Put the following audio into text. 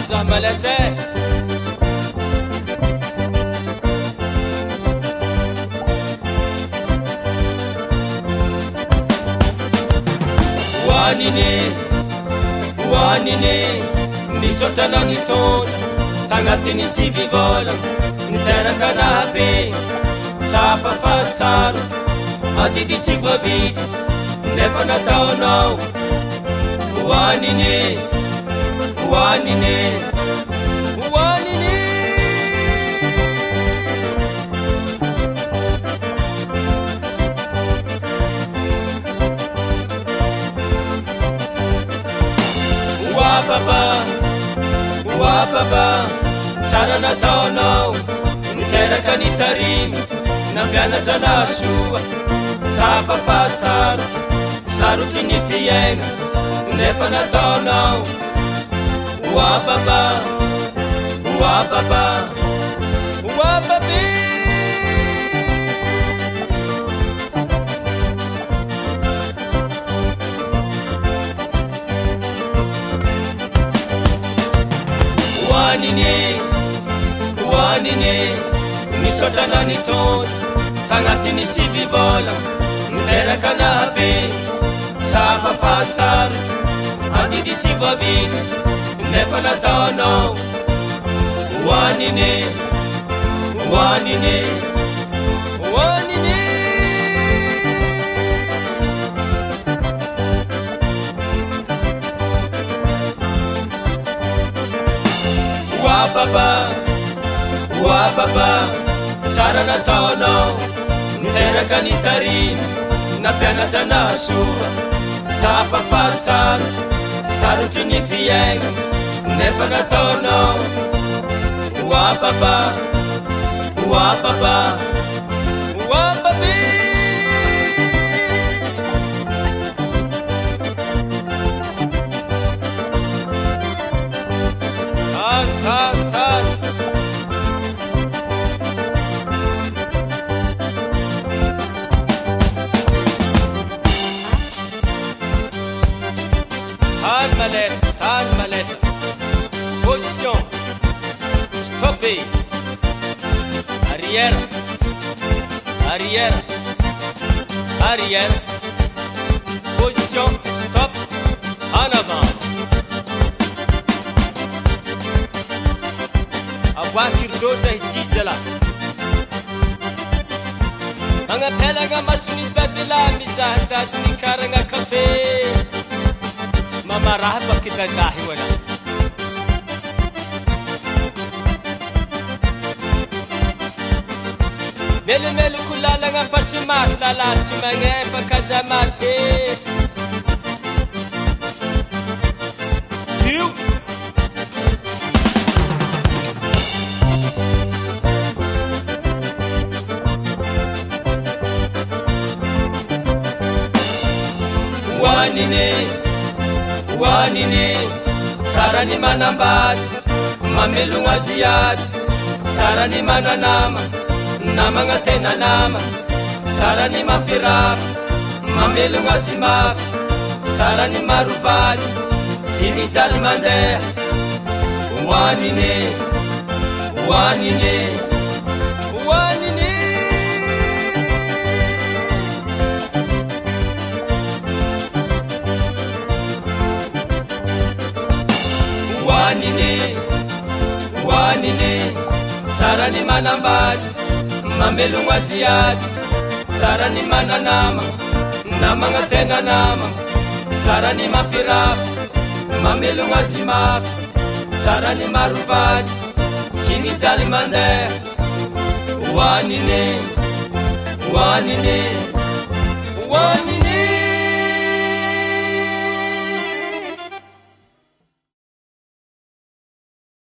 za malese wanine nisotanagitona tagnatiny sivivola niterakanabe sapafasaro adiditsivavity nefa nataonao wanine wababa sara nataonao niteraka nitarimy nampianatra nasoa sapafasaro sarotiny fiaigna nefa nataonao wababa wanine nisotananitona tagnatiny sivivola niterakanabe sapafasaro adiditsivaviny nefa nataonao wanine wababa sara nataonao niteraka nitarimy nampianatra nasoa sapafasaro sarotiny fiaigna nefa nataonao wababa Malesse. Position. Stoppé. Arrière. Position. Stop. En avant. Avoakirdotra hitsizala. Magnapelagna mason'ny babylamy mizaha datin'ny karagna kafe. Mamaraha bakidadahy wala melemelo kulalagna pasimaty lalahy tsy magnefa kazamaty io wanine sarany manambady mamelogno azy ady sarany mananama namagna tena nama sarany mampirafy mamelogno azy mafy sarany marovaly sy mijaly mandeha wanine sarany manambady mamelogno azy ady sarany mananama namagna tena nama sarany mampirafy mamelogno azy mafy sarany marovaly sy mijaly mandeha wanine